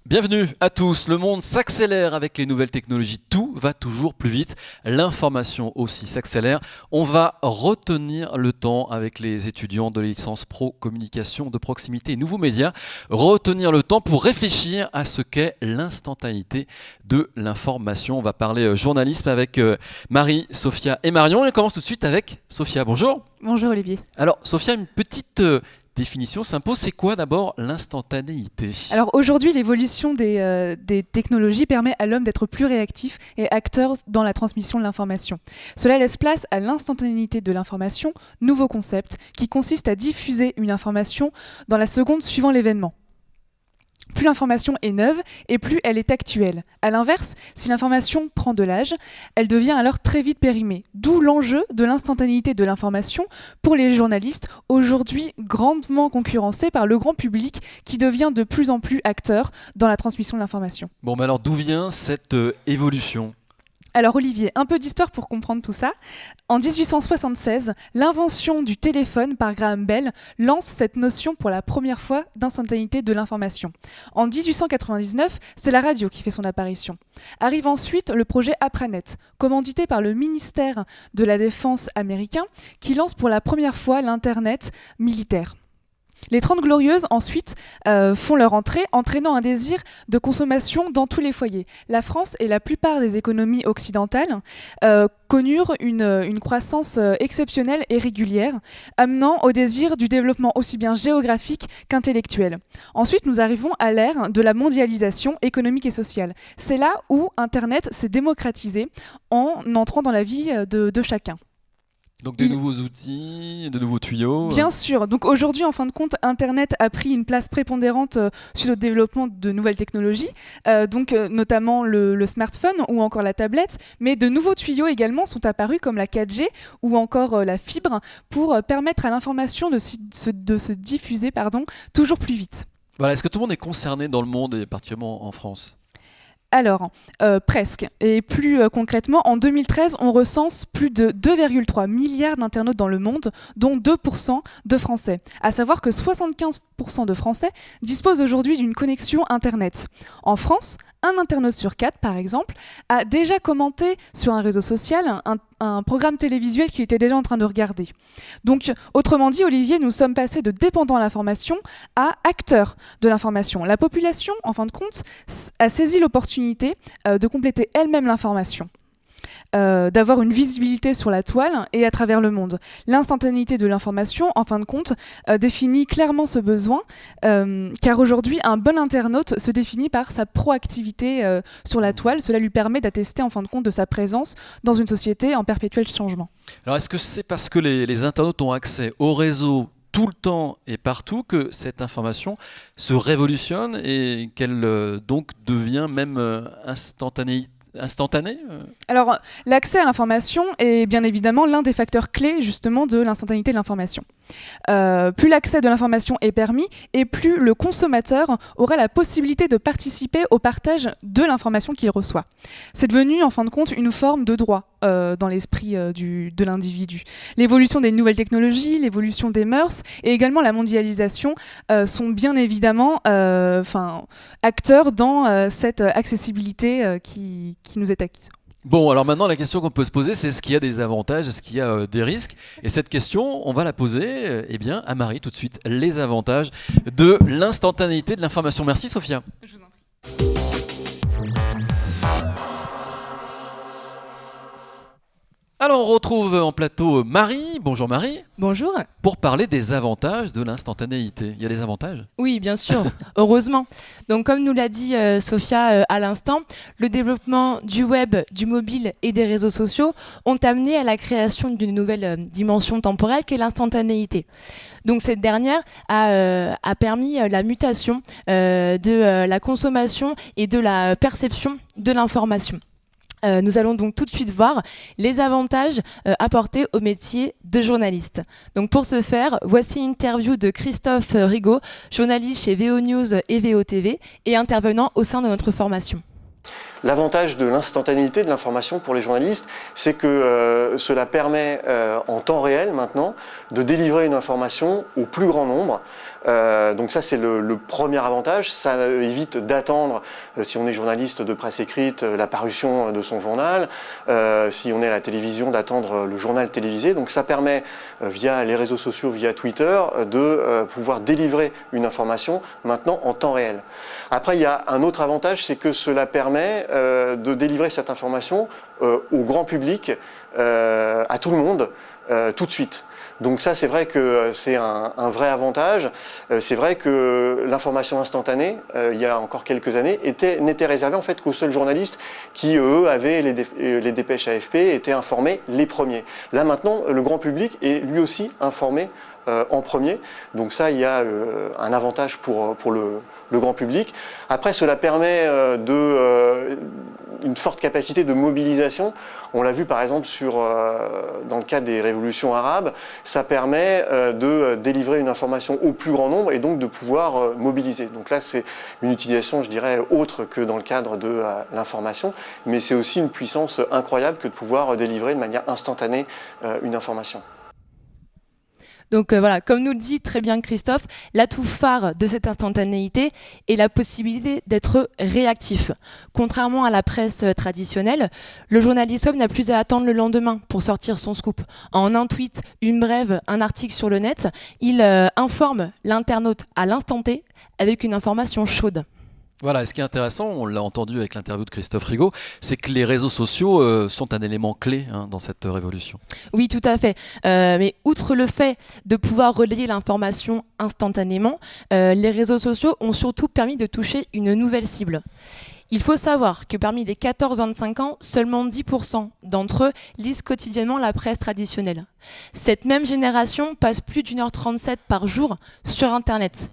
Bienvenue à tous, le monde s'accélère avec les nouvelles technologies, tout va toujours plus vite, l'information aussi s'accélère. On va retenir le temps avec les étudiants de la licence Pro Communication de proximité et nouveaux médias, retenir le temps pour réfléchir à ce qu'est l'instantanéité de l'information. On va parler journalisme avec Marie, Sophia et Marion et on commence tout de suite avec Sophia. Bonjour. Bonjour Olivier. Alors Sophia, une petite définition s'impose. C'est quoi d'abord l'instantanéité ? Alors aujourd'hui, l'évolution des technologies permet à l'homme d'être plus réactif et acteur dans la transmission de l'information. Cela laisse place à l'instantanéité de l'information, nouveau concept qui consiste à diffuser une information dans la seconde suivant l'événement. Plus l'information est neuve et plus elle est actuelle. A l'inverse, si l'information prend de l'âge, elle devient alors très vite périmée. D'où l'enjeu de l'instantanéité de l'information pour les journalistes, aujourd'hui grandement concurrencés par le grand public qui devient de plus en plus acteur dans la transmission de l'information. Bon, mais alors d'où vient cette évolution ? Alors Olivier, un peu d'histoire pour comprendre tout ça. En 1876, l'invention du téléphone par Graham Bell lance cette notion pour la première fois d'instantanéité de l'information. En 1899, c'est la radio qui fait son apparition. Arrive ensuite le projet APRANET, commandité par le ministère de la Défense américain, qui lance pour la première fois l'Internet militaire. Les 30 Glorieuses, ensuite, font leur entrée, entraînant un désir de consommation dans tous les foyers. La France et la plupart des économies occidentales connurent une croissance exceptionnelle et régulière, amenant au désir du développement aussi bien géographique qu'intellectuel. Ensuite, nous arrivons à l'ère de la mondialisation économique et sociale. C'est là où Internet s'est démocratisé en entrant dans la vie de chacun. Donc des nouveaux outils, de nouveaux tuyaux. Bien sûr. Donc aujourd'hui, en fin de compte, Internet a pris une place prépondérante suite au développement de nouvelles technologies, notamment le smartphone ou encore la tablette. Mais de nouveaux tuyaux également sont apparus comme la 4G ou encore la fibre pour permettre à l'information de se diffuser toujours plus vite. Voilà, est-ce que tout le monde est concerné dans le monde et particulièrement en France ? Alors, presque. Et plus concrètement, en 2013, on recense plus de 2,3 milliards d'internautes dans le monde, dont 2% de Français. À savoir que 75% de Français disposent aujourd'hui d'une connexion Internet. En France, un internaute sur 4, par exemple, a déjà commenté sur un réseau social un programme télévisuel qu'il était déjà en train de regarder. Donc, autrement dit, Olivier, nous sommes passés de dépendants à l'information à acteurs de l'information. La population, en fin de compte, a saisi l'opportunité de compléter elle-même l'information. D'avoir une visibilité sur la toile et à travers le monde. L'instantanéité de l'information, en fin de compte, définit clairement ce besoin, car aujourd'hui, un bon internaute se définit par sa proactivité sur la toile. Cela lui permet d'attester, en fin de compte, de sa présence dans une société en perpétuel changement. Alors, est-ce que c'est parce que les internautes ont accès au réseau tout le temps et partout que cette information se révolutionne et qu'elle donc devient même instantanée ? Alors, l'accès à l'information est bien évidemment l'un des facteurs clés justement de l'instantanéité de l'information. Plus l'accès de l'information est permis et plus le consommateur aura la possibilité de participer au partage de l'information qu'il reçoit. C'est devenu en fin de compte une forme de droit dans l'esprit de l'individu. L'évolution des nouvelles technologies, l'évolution des mœurs et également la mondialisation sont bien évidemment acteurs dans cette accessibilité qui nous est acquise. Bon, alors maintenant, la question qu'on peut se poser, c'est est-ce qu'il y a des avantages, est-ce qu'il y a des risques ? Et cette question, on va la poser à Marie tout de suite. Les avantages de l'instantanéité de l'information. Merci Sophia. Je vous en prie. Alors on retrouve en plateau Marie. Bonjour Marie. Bonjour. Pour parler des avantages de l'instantanéité. Il y a des avantages ? Oui, bien sûr, heureusement. Donc comme nous l'a dit Sophia à l'instant, le développement du web, du mobile et des réseaux sociaux ont amené à la création d'une nouvelle dimension temporelle qui est l'instantanéité. Donc cette dernière a permis la mutation de la consommation et de la perception de l'information. Nous allons donc tout de suite voir les avantages apportés au métier de journaliste. Donc pour ce faire, voici une interview de Christophe Rigaud, journaliste chez VO News et VO TV et intervenant au sein de notre formation. L'avantage de l'instantanéité de l'information pour les journalistes, c'est que cela permet en temps réel maintenant de délivrer une information au plus grand nombre Donc ça, c'est le premier avantage. Ça évite d'attendre, si on est journaliste de presse écrite, la parution de son journal. Si on est à la télévision, d'attendre le journal télévisé. Donc ça permet, via les réseaux sociaux, via Twitter, de pouvoir délivrer une information maintenant en temps réel. Après, il y a un autre avantage, c'est que cela permet de délivrer cette information au grand public, à tout le monde, tout de suite. Donc ça, c'est vrai que c'est un vrai avantage. C'est vrai que l'information instantanée, il y a encore quelques années, n'était réservée en fait qu'aux seuls journalistes qui, eux, avaient les dépêches AFP, étaient informés les premiers. Là, maintenant, le grand public est lui aussi informé en premier. Donc ça, il y a un avantage pour le grand public. Après, cela permet une forte capacité de mobilisation. On l'a vu par exemple dans le cas des révolutions arabes, ça permet de délivrer une information au plus grand nombre et donc de pouvoir mobiliser. Donc là, c'est une utilisation, je dirais, autre que dans le cadre de l'information, mais c'est aussi une puissance incroyable que de pouvoir délivrer de manière instantanée une information. Donc voilà, comme nous le dit très bien Christophe, l'atout phare de cette instantanéité est la possibilité d'être réactif. Contrairement à la presse traditionnelle, le journaliste web n'a plus à attendre le lendemain pour sortir son scoop. En un tweet, une brève, un article sur le net, il informe l'internaute à l'instant T avec une information chaude. Voilà, et ce qui est intéressant, on l'a entendu avec l'interview de Christophe Rigaud, c'est que les réseaux sociaux sont un élément clé dans cette révolution. Oui, tout à fait. Mais outre le fait de pouvoir relayer l'information instantanément, les réseaux sociaux ont surtout permis de toucher une nouvelle cible. Il faut savoir que parmi les 14-25 ans, seulement 10% d'entre eux lisent quotidiennement la presse traditionnelle. Cette même génération passe plus d'1h37 par jour sur Internet.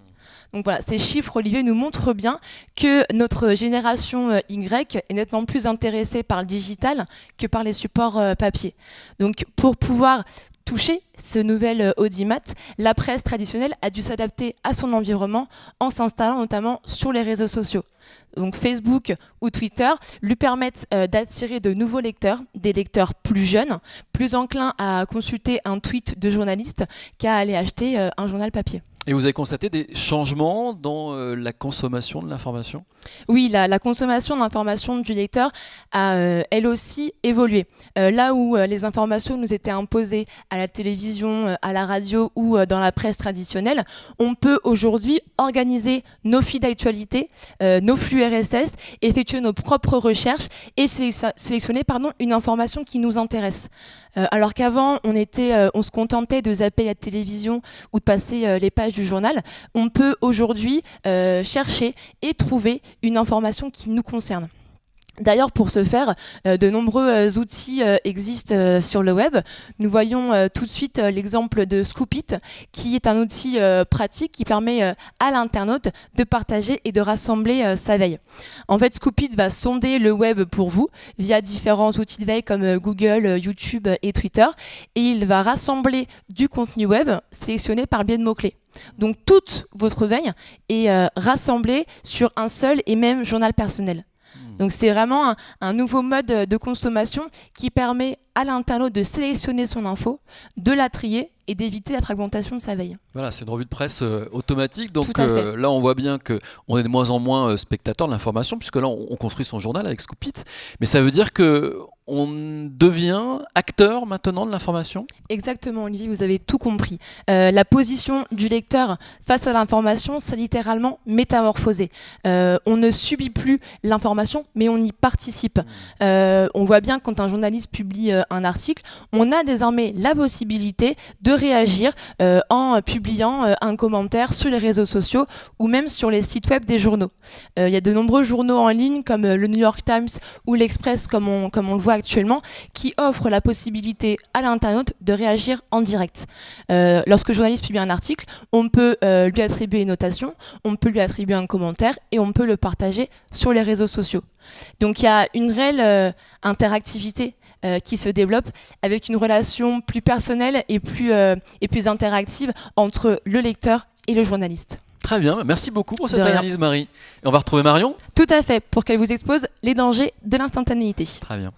Donc voilà, ces chiffres, Olivier, nous montrent bien que notre génération Y est nettement plus intéressée par le digital que par les supports papier. Donc pour pouvoir toucher ce nouvel audimat, la presse traditionnelle a dû s'adapter à son environnement en s'installant notamment sur les réseaux sociaux. Donc Facebook ou Twitter lui permettent d'attirer de nouveaux lecteurs, des lecteurs plus jeunes, plus enclins à consulter un tweet de journaliste qu'à aller acheter un journal papier. Et vous avez constaté des changements dans la consommation de l'information ? Oui, la consommation d'informations du lecteur a elle aussi évolué. Là où les informations nous étaient imposées à la télévision, à la radio ou dans la presse traditionnelle, on peut aujourd'hui organiser nos feeds d'actualité, nos flux RSS, effectuer nos propres recherches et sélectionner une information qui nous intéresse. Alors qu'avant, on se contentait de zapper la télévision ou de passer les pages du journal, on peut aujourd'hui chercher et trouver une information qui nous concerne. D'ailleurs, pour ce faire, de nombreux outils existent sur le web. Nous voyons tout de suite l'exemple de Scoopit, qui est un outil pratique qui permet à l'internaute de partager et de rassembler sa veille. En fait, Scoopit va sonder le web pour vous via différents outils de veille comme Google, YouTube et Twitter, et il va rassembler du contenu web sélectionné par le biais de mots-clés. Donc toute votre veille est rassemblée sur un seul et même journal personnel. Donc c'est vraiment un nouveau mode de consommation qui permet à l'internaute de sélectionner son info, de la trier et d'éviter la fragmentation de sa veille. Voilà, c'est une revue de presse automatique. Donc là, on voit bien qu'on est de moins en moins spectateur de l'information, puisque là, on construit son journal avec Scoopit. Mais ça veut dire qu'on devient acteur maintenant de l'information ? Exactement, Olivier, vous avez tout compris. La position du lecteur face à l'information, c'est littéralement métamorphosé. On ne subit plus l'information, mais on y participe. On voit bien quand un journaliste publie un article, on a désormais la possibilité de réagir en publiant un commentaire sur les réseaux sociaux ou même sur les sites web des journaux. Il y a de nombreux journaux en ligne comme le New York Times ou l'Express, comme on le voit actuellement, qui offrent la possibilité à l'internaute de réagir en direct. Lorsque le journaliste publie un article, on peut lui attribuer une notation, on peut lui attribuer un commentaire et on peut le partager sur les réseaux sociaux. Donc il y a une réelle interactivité qui se développe avec une relation plus personnelle et plus interactive entre le lecteur et le journaliste. Très bien, merci beaucoup pour cette analyse, Marie. Et on va retrouver Marion ? Tout à fait, pour qu'elle vous expose les dangers de l'instantanéité. Très bien.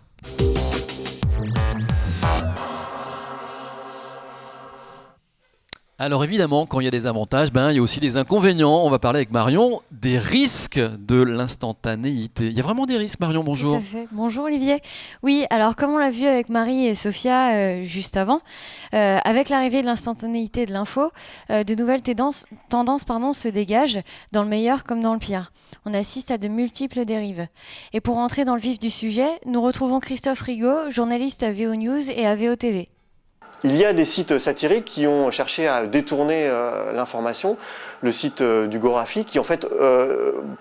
Alors évidemment, quand il y a des avantages, il y a aussi des inconvénients. On va parler avec Marion des risques de l'instantanéité. Il y a vraiment des risques, Marion, bonjour. Tout à fait. Bonjour Olivier. Oui, alors comme on l'a vu avec Marie et Sophia juste avant, avec l'arrivée de l'instantanéité de l'info, de nouvelles tendances se dégagent, dans le meilleur comme dans le pire. On assiste à de multiples dérives. Et pour entrer dans le vif du sujet, nous retrouvons Christophe Rigaud, journaliste à VO News et à VO TV. Il y a des sites satiriques qui ont cherché à détourner l'information. Le site du Gorafi qui en fait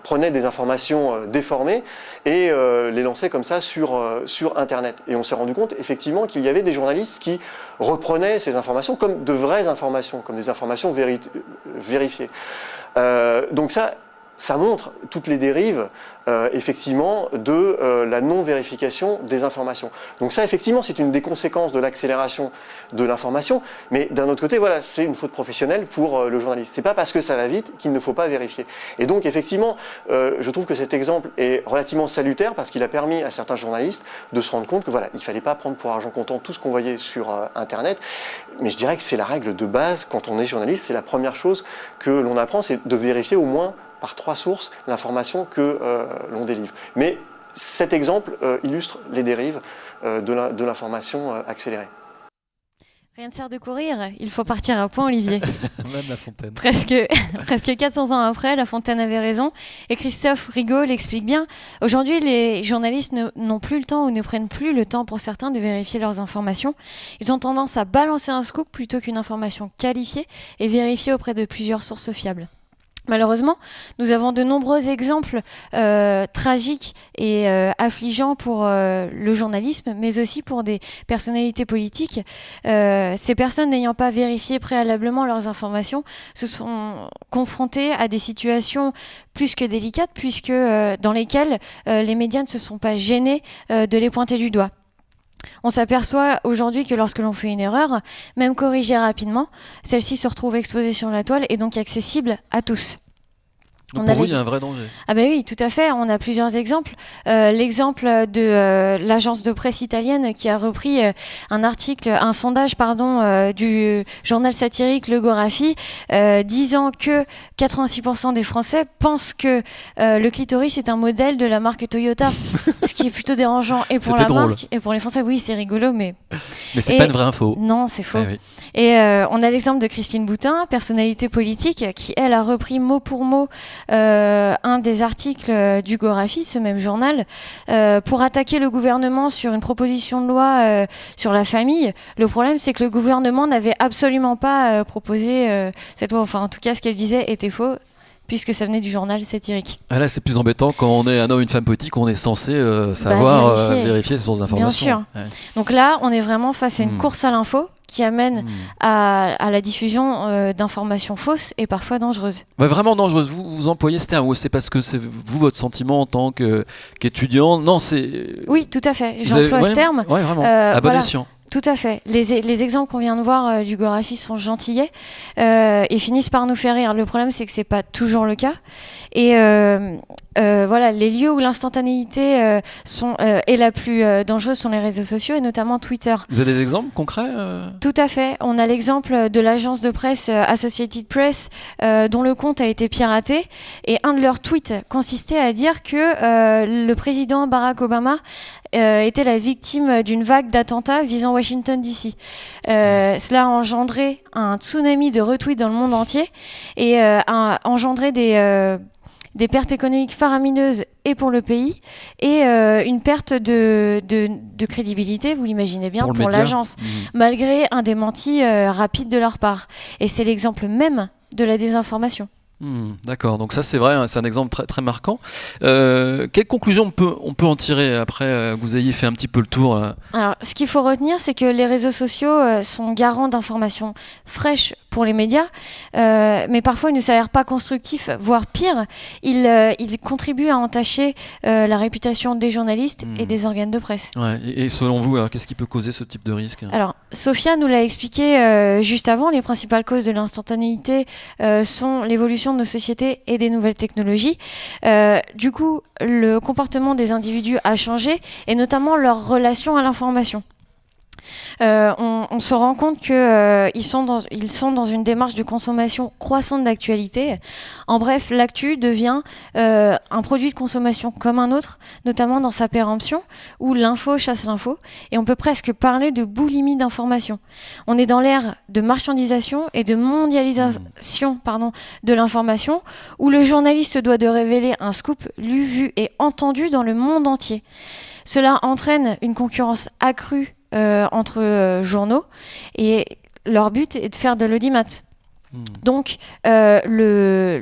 prenait des informations déformées et les lançait comme ça sur Internet. Et on s'est rendu compte effectivement qu'il y avait des journalistes qui reprenaient ces informations comme de vraies informations, comme des informations vérifiées. Donc ça montre toutes les dérives effectivement de la non-vérification des informations. Donc ça effectivement c'est une des conséquences de l'accélération de l'information, mais d'un autre côté voilà, c'est une faute professionnelle pour le journaliste. C'est pas parce que ça va vite qu'il ne faut pas vérifier. Et donc effectivement je trouve que cet exemple est relativement salutaire parce qu'il a permis à certains journalistes de se rendre compte que voilà, il fallait pas prendre pour argent comptant tout ce qu'on voyait sur Internet, mais je dirais que c'est la règle de base quand on est journaliste, c'est la première chose que l'on apprend, c'est de vérifier au moins par 3 sources l'information que l'on délivre. Mais cet exemple illustre les dérives de l'information accélérée. Rien ne sert de courir, il faut partir à point, Olivier. Même La Fontaine. Presque 400 ans après, La Fontaine avait raison. Et Christophe Rigaud l'explique bien. Aujourd'hui, les journalistes n'ont plus le temps ou ne prennent plus le temps pour certains de vérifier leurs informations. Ils ont tendance à balancer un scoop plutôt qu'une information qualifiée et vérifiée auprès de plusieurs sources fiables. Malheureusement, nous avons de nombreux exemples tragiques et affligeants pour le journalisme, mais aussi pour des personnalités politiques. Ces personnes n'ayant pas vérifié préalablement leurs informations se sont confrontées à des situations plus que délicates, puisque dans lesquelles les médias ne se sont pas gênés de les pointer du doigt. On s'aperçoit aujourd'hui que lorsque l'on fait une erreur, même corrigée rapidement, celle-ci se retrouve exposée sur la toile et donc accessible à tous. Donc pour vous, il y a un vrai danger. Ah ben oui, tout à fait. On a plusieurs exemples. L'exemple de l'agence de presse italienne qui a repris un sondage du journal satirique Le Gorafi, disant que 86% des Français pensent que le clitoris est un modèle de la marque Toyota, ce qui est plutôt dérangeant et pour la marque et pour les Français. Oui, c'est rigolo, mais c'est pas une vraie info. Non, c'est faux. Oui. Et on a l'exemple de Christine Boutin, personnalité politique, qui elle a repris mot pour mot un des articles du Gorafi, ce même journal, pour attaquer le gouvernement sur une proposition de loi sur la famille. Le problème, c'est que le gouvernement n'avait absolument pas proposé cette loi. Enfin, en tout cas, ce qu'elle disait était faux, puisque ça venait du journal satirique. Ah là, c'est plus embêtant quand on est un homme ou une femme politique, on est censé savoir vérifier ses sources d'information. Bien sûr. Ouais. Donc là, on est vraiment face à une course à l'info qui amène à la diffusion d'informations fausses et parfois dangereuses. Ouais, vraiment dangereuses. Vous employez ce terme, c'est parce que c'est vous, votre sentiment en tant qu'étudiant. Non, c'est... Oui, tout à fait. J'emploie ce terme. Oui, vraiment. À bon escient. Tout à fait. Les exemples qu'on vient de voir du Gorafi sont gentillets et finissent par nous faire rire. Le problème, c'est que c'est pas toujours le cas. Et voilà, les lieux où l'instantanéité est la plus dangereuse sont les réseaux sociaux et notamment Twitter. Vous avez des exemples concrets Tout à fait. On a l'exemple de l'agence de presse Associated Press dont le compte a été piraté et un de leurs tweets consistait à dire que le président Barack Obama était la victime d'une vague d'attentats visant Washington DC. Cela a engendré un tsunami de retweets dans le monde entier et a engendré des pertes économiques faramineuses et pour le pays et une perte de crédibilité, vous l'imaginez bien, pour l'agence, malgré un démenti rapide de leur part. Et c'est l'exemple même de la désinformation. D'accord, donc ça c'est vrai, c'est un exemple très, très marquant. Quelle conclusion on peut en tirer après que vous ayez fait un petit peu le tour Alors, ce qu'il faut retenir, c'est que les réseaux sociaux sont garants d'informations fraîches pour les médias, mais parfois ils ne s'avèrent pas constructifs, voire pire, ils contribuent à entacher la réputation des journalistes et des organes de presse. Ouais, et selon vous, qu'est-ce qui peut causer ce type de risque ? Alors, Sophia nous l'a expliqué juste avant, les principales causes de l'instantanéité sont l'évolution de nos sociétés et des nouvelles technologies. Du coup, le comportement des individus a changé, et notamment leur relation à l'information. On se rend compte qu'ils sont dans une démarche de consommation croissante d'actualité. En bref, l'actu devient un produit de consommation comme un autre, notamment dans sa péremption, où l'info chasse l'info, et on peut presque parler de boulimie d'information. On est dans l'ère de marchandisation et de mondialisation de l'information, où le journaliste doit de révéler un scoop lu, vu et entendu dans le monde entier. Cela entraîne une concurrence accrue entre journaux, et leur but est de faire de l'audimat. Donc, ce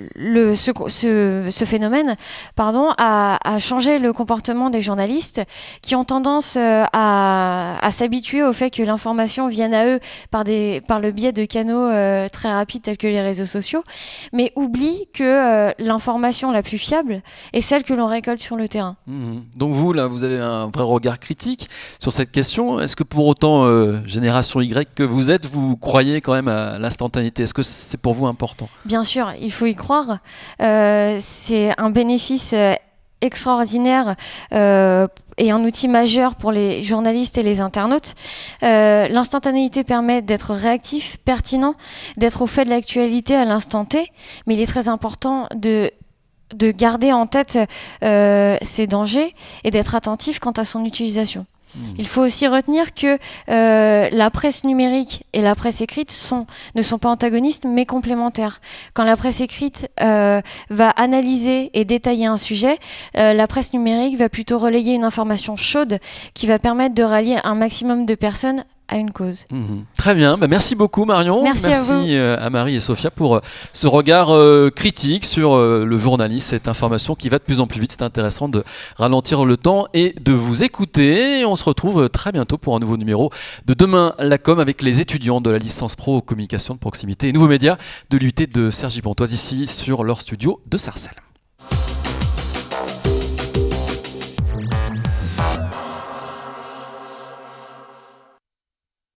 phénomène a changé le comportement des journalistes qui ont tendance à s'habituer au fait que l'information vienne à eux par le biais de canaux très rapides tels que les réseaux sociaux, mais oublient que l'information la plus fiable est celle que l'on récolte sur le terrain. Donc vous, là, vous avez un vrai regard critique sur cette question. Est-ce que pour autant, génération Y que vous êtes, vous croyez quand même à l'instantanéité? Est-ce que c'est pour vous important? Bien sûr, il faut y croire. C'est un bénéfice extraordinaire et un outil majeur pour les journalistes et les internautes. L'instantanéité permet d'être réactif, pertinent, d'être au fait de l'actualité à l'instant T, mais il est très important de garder en tête ses dangers et d'être attentif quant à son utilisation. Il faut aussi retenir que la presse numérique et la presse écrite ne sont pas antagonistes mais complémentaires. Quand la presse écrite va analyser et détailler un sujet, la presse numérique va plutôt relayer une information chaude qui va permettre de rallier un maximum de personnes à une cause. Très bien, merci beaucoup Marion. Merci à Marie et Sophia pour ce regard critique sur le journalisme, cette information qui va de plus en plus vite. C'est intéressant de ralentir le temps et de vous écouter. Et on se retrouve très bientôt pour un nouveau numéro de Demain la com avec les étudiants de la licence pro communication de proximité et nouveaux médias de l'UT de Cergy-Pontoise ici sur leur studio de Sarcelles.